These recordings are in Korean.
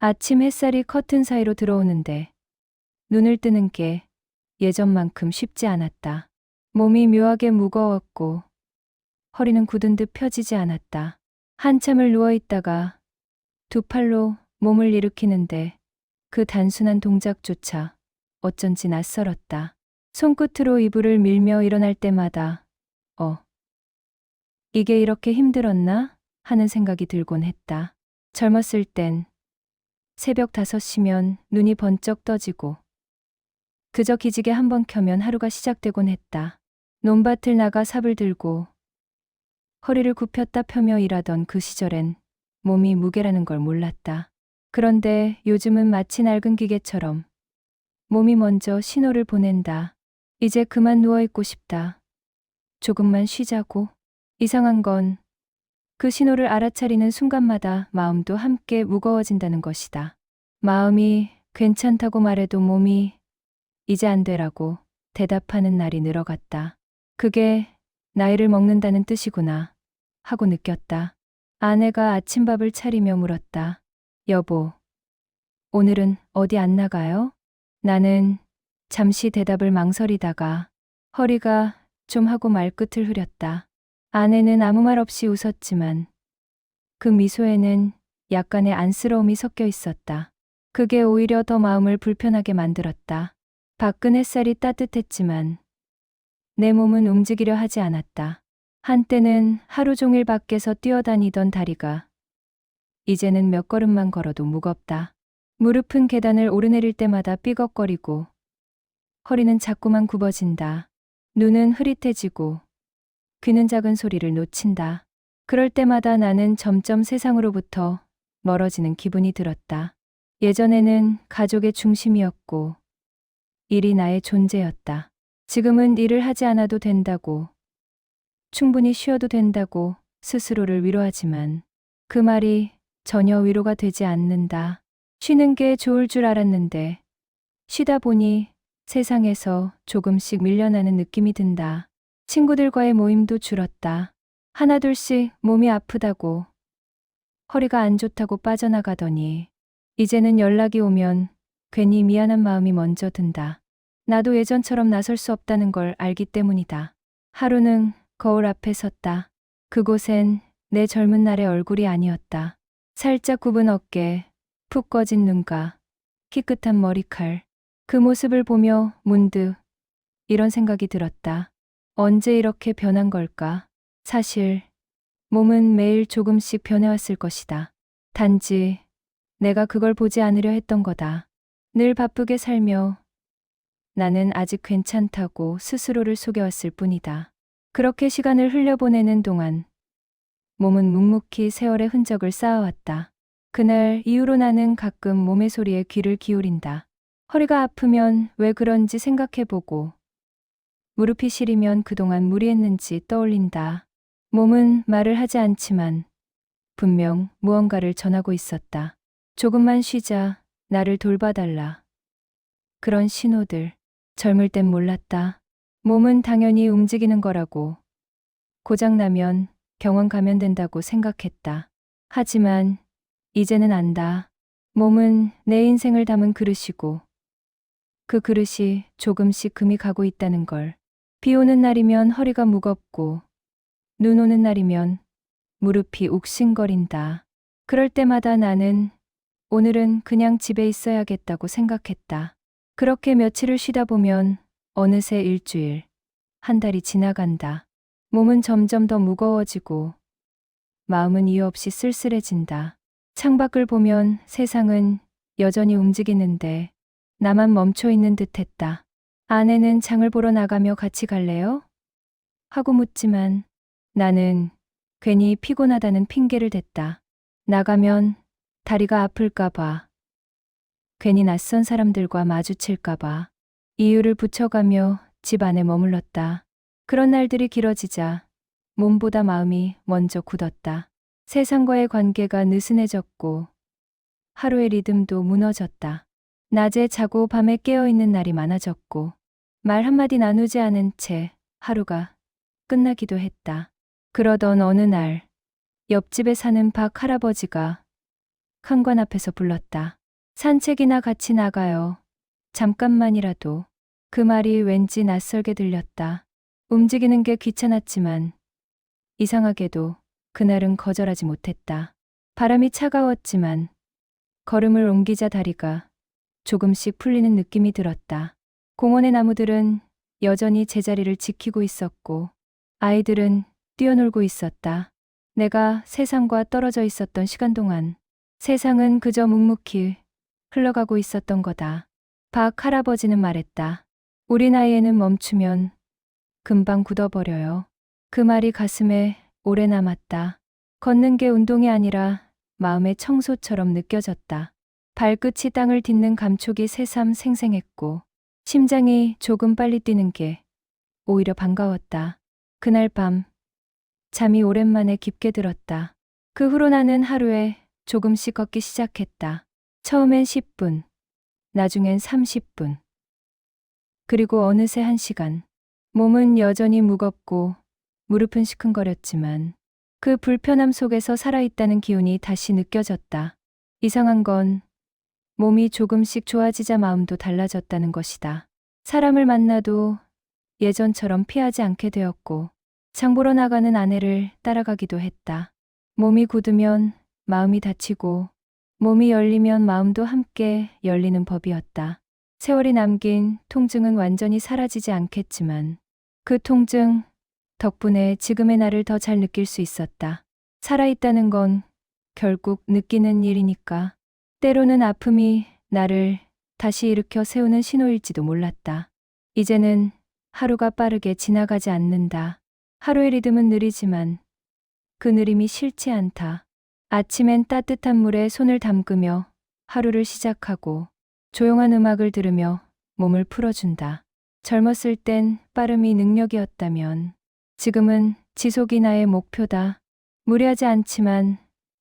아침 햇살이 커튼 사이로 들어오는데 눈을 뜨는 게 예전만큼 쉽지 않았다. 몸이 묘하게 무거웠고 허리는 굳은 듯 펴지지 않았다. 한참을 누워있다가 두 팔로 몸을 일으키는데 그 단순한 동작조차 어쩐지 낯설었다. 손끝으로 이불을 밀며 일어날 때마다 이게 이렇게 힘들었나 하는 생각이 들곤 했다. 젊었을 땐 새벽 5시면 눈이 번쩍 떠지고 그저 기지개 한 번 켜면 하루가 시작되곤 했다. 논밭을 나가 삽을 들고 허리를 굽혔다 펴며 일하던 그 시절엔 몸이 무게라는 걸 몰랐다. 그런데 요즘은 마치 낡은 기계처럼 몸이 먼저 신호를 보낸다. 이제 그만 누워있고 싶다. 조금만 쉬자고. 이상한 건 그 신호를 알아차리는 순간마다 마음도 함께 무거워진다는 것이다. 마음이 괜찮다고 말해도 몸이 이제 안 되라고 대답하는 날이 늘어갔다. 그게 나이를 먹는다는 뜻이구나 하고 느꼈다. 아내가 아침밥을 차리며 물었다. 여보, 오늘은 어디 안 나가요? 나는 잠시 대답을 망설이다가 허리가 좀 하고 말끝을 흐렸다. 아내는 아무 말 없이 웃었지만 그 미소에는 약간의 안쓰러움이 섞여 있었다. 그게 오히려 더 마음을 불편하게 만들었다. 밖은 햇살이 따뜻했지만 내 몸은 움직이려 하지 않았다. 한때는 하루 종일 밖에서 뛰어다니던 다리가 이제는 몇 걸음만 걸어도 무겁다. 무릎은 계단을 오르내릴 때마다 삐걱거리고 허리는 자꾸만 굽어진다. 눈은 흐릿해지고 귀는 작은 소리를 놓친다. 그럴 때마다 나는 점점 세상으로부터 멀어지는 기분이 들었다. 예전에는 가족의 중심이었고 일이 나의 존재였다. 지금은 일을 하지 않아도 된다고, 충분히 쉬어도 된다고 스스로를 위로하지만 그 말이 전혀 위로가 되지 않는다. 쉬는 게 좋을 줄 알았는데 쉬다 보니 세상에서 조금씩 밀려나는 느낌이 든다. 친구들과의 모임도 줄었다. 하나둘씩 몸이 아프다고, 허리가 안 좋다고 빠져나가더니 이제는 연락이 오면 괜히 미안한 마음이 먼저 든다. 나도 예전처럼 나설 수 없다는 걸 알기 때문이다. 하루는 거울 앞에 섰다. 그곳엔 내 젊은 날의 얼굴이 아니었다. 살짝 굽은 어깨, 푹 꺼진 눈가, 키끗한 머리칼. 그 모습을 보며 문득 이런 생각이 들었다. 언제 이렇게 변한 걸까? 사실 몸은 매일 조금씩 변해왔을 것이다. 단지 내가 그걸 보지 않으려 했던 거다. 늘 바쁘게 살며 나는 아직 괜찮다고 스스로를 속여왔을 뿐이다. 그렇게 시간을 흘려보내는 동안 몸은 묵묵히 세월의 흔적을 쌓아왔다. 그날 이후로 나는 가끔 몸의 소리에 귀를 기울인다. 허리가 아프면 왜 그런지 생각해보고 무릎이 시리면 그동안 무리했는지 떠올린다. 몸은 말을 하지 않지만 분명 무언가를 전하고 있었다. 조금만 쉬자, 나를 돌봐달라. 그런 신호들, 젊을 땐 몰랐다. 몸은 당연히 움직이는 거라고, 고장나면 병원 가면 된다고 생각했다. 하지만 이제는 안다. 몸은 내 인생을 담은 그릇이고 그 그릇이 조금씩 금이 가고 있다는 걸. 비 오는 날이면 허리가 무겁고 눈 오는 날이면 무릎이 욱신거린다. 그럴 때마다 나는 오늘은 그냥 집에 있어야겠다고 생각했다. 그렇게 며칠을 쉬다 보면 어느새 일주일, 한 달이 지나간다. 몸은 점점 더 무거워지고 마음은 이유 없이 쓸쓸해진다. 창밖을 보면 세상은 여전히 움직이는데 나만 멈춰 있는 듯했다. 아내는 장을 보러 나가며 같이 갈래요? 하고 묻지만 나는 괜히 피곤하다는 핑계를 댔다. 나가면 다리가 아플까봐, 괜히 낯선 사람들과 마주칠까봐 이유를 붙여가며 집 안에 머물렀다. 그런 날들이 길어지자 몸보다 마음이 먼저 굳었다. 세상과의 관계가 느슨해졌고 하루의 리듬도 무너졌다. 낮에 자고 밤에 깨어있는 날이 많아졌고 말 한마디 나누지 않은 채 하루가 끝나기도 했다. 그러던 어느 날 옆집에 사는 박 할아버지가 현관 앞에서 불렀다. 산책이나 같이 나가요. 잠깐만이라도. 그 말이 왠지 낯설게 들렸다. 움직이는 게 귀찮았지만 이상하게도 그날은 거절하지 못했다. 바람이 차가웠지만 걸음을 옮기자 다리가 조금씩 풀리는 느낌이 들었다. 공원의 나무들은 여전히 제자리를 지키고 있었고 아이들은 뛰어놀고 있었다. 내가 세상과 떨어져 있었던 시간 동안 세상은 그저 묵묵히 흘러가고 있었던 거다. 박 할아버지는 말했다. 우리 나이에는 멈추면 금방 굳어버려요. 그 말이 가슴에 오래 남았다. 걷는 게 운동이 아니라 마음의 청소처럼 느껴졌다. 발끝이 땅을 딛는 감촉이 새삼 생생했고 심장이 조금 빨리 뛰는 게 오히려 반가웠다. 그날 밤 잠이 오랜만에 깊게 들었다. 그 후로 나는 하루에 조금씩 걷기 시작했다. 처음엔 10분, 나중엔 30분. 그리고 어느새 1시간. 몸은 여전히 무겁고 무릎은 시큰거렸지만 그 불편함 속에서 살아있다는 기운이 다시 느껴졌다. 이상한 건 몸이 조금씩 좋아지자 마음도 달라졌다는 것이다. 사람을 만나도 예전처럼 피하지 않게 되었고 장 보러 나가는 아내를 따라가기도 했다. 몸이 굳으면 마음이 닫히고 몸이 열리면 마음도 함께 열리는 법이었다. 세월이 남긴 통증은 완전히 사라지지 않겠지만 그 통증 덕분에 지금의 나를 더 잘 느낄 수 있었다. 살아있다는 건 결국 느끼는 일이니까. 때로는 아픔이 나를 다시 일으켜 세우는 신호일지도 몰랐다. 이제는 하루가 빠르게 지나가지 않는다. 하루의 리듬은 느리지만 그 느림이 싫지 않다. 아침엔 따뜻한 물에 손을 담그며 하루를 시작하고 조용한 음악을 들으며 몸을 풀어준다. 젊었을 땐 빠름이 능력이었다면 지금은 지속이 나의 목표다. 무리하지 않지만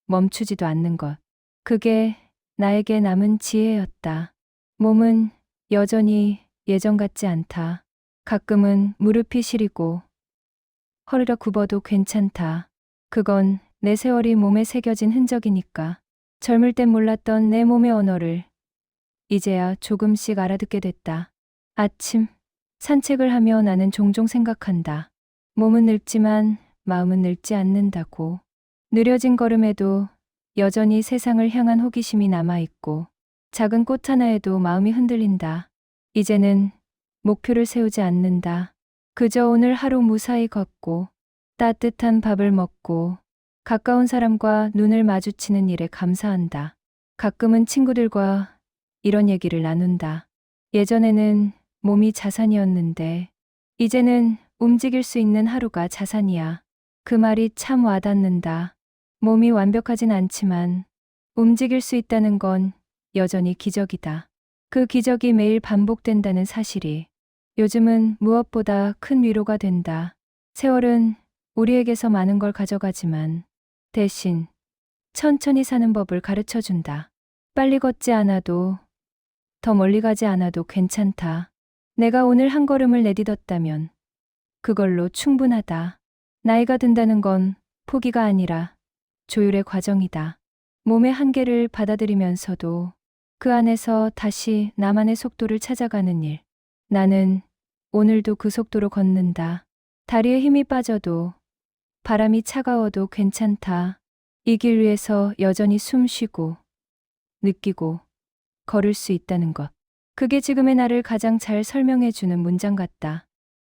멈추지도 않는 것. 그게 나에게 남은 지혜였다. 몸은 여전히 예전 같지 않다. 가끔은 무릎이 시리고 허리가 굽어도 괜찮다. 그건 내 세월이 몸에 새겨진 흔적이니까. 젊을 땐 몰랐던 내 몸의 언어를 이제야 조금씩 알아듣게 됐다. 아침 산책을 하며 나는 종종 생각한다. 몸은 늙지만 마음은 늙지 않는다고. 느려진 걸음에도 여전히 세상을 향한 호기심이 남아있고 작은 꽃 하나에도 마음이 흔들린다. 이제는 목표를 세우지 않는다. 그저 오늘 하루 무사히 걷고 따뜻한 밥을 먹고 가까운 사람과 눈을 마주치는 일에 감사한다. 가끔은 친구들과 이런 얘기를 나눈다. 예전에는 몸이 자산이었는데 이제는 움직일 수 있는 하루가 자산이야. 그 말이 참 와닿는다. 몸이 완벽하진 않지만 움직일 수 있다는 건 여전히 기적이다. 그 기적이 매일 반복된다는 사실이 요즘은 무엇보다 큰 위로가 된다. 세월은 우리에게서 많은 걸 가져가지만 대신 천천히 사는 법을 가르쳐 준다. 빨리 걷지 않아도 더 멀리 가지 않아도 괜찮다. 내가 오늘 한 걸음을 내딛었다면 그걸로 충분하다. 나이가 든다는 건 포기가 아니라 조율의 과정이다. 몸의 한계를 받아들이면서도 그 안에서 다시 나만의 속도를 찾아가는 일. 나는 오늘도 그 속도로 걷는다. 다리에 힘이 빠져도 바람이 차가워도 괜찮다. 이 길 위에서 여전히 숨 쉬고 느끼고 걸을 수 있다는 것. 그게 지금의 나를 가장 잘 설명해주는 문장 같다.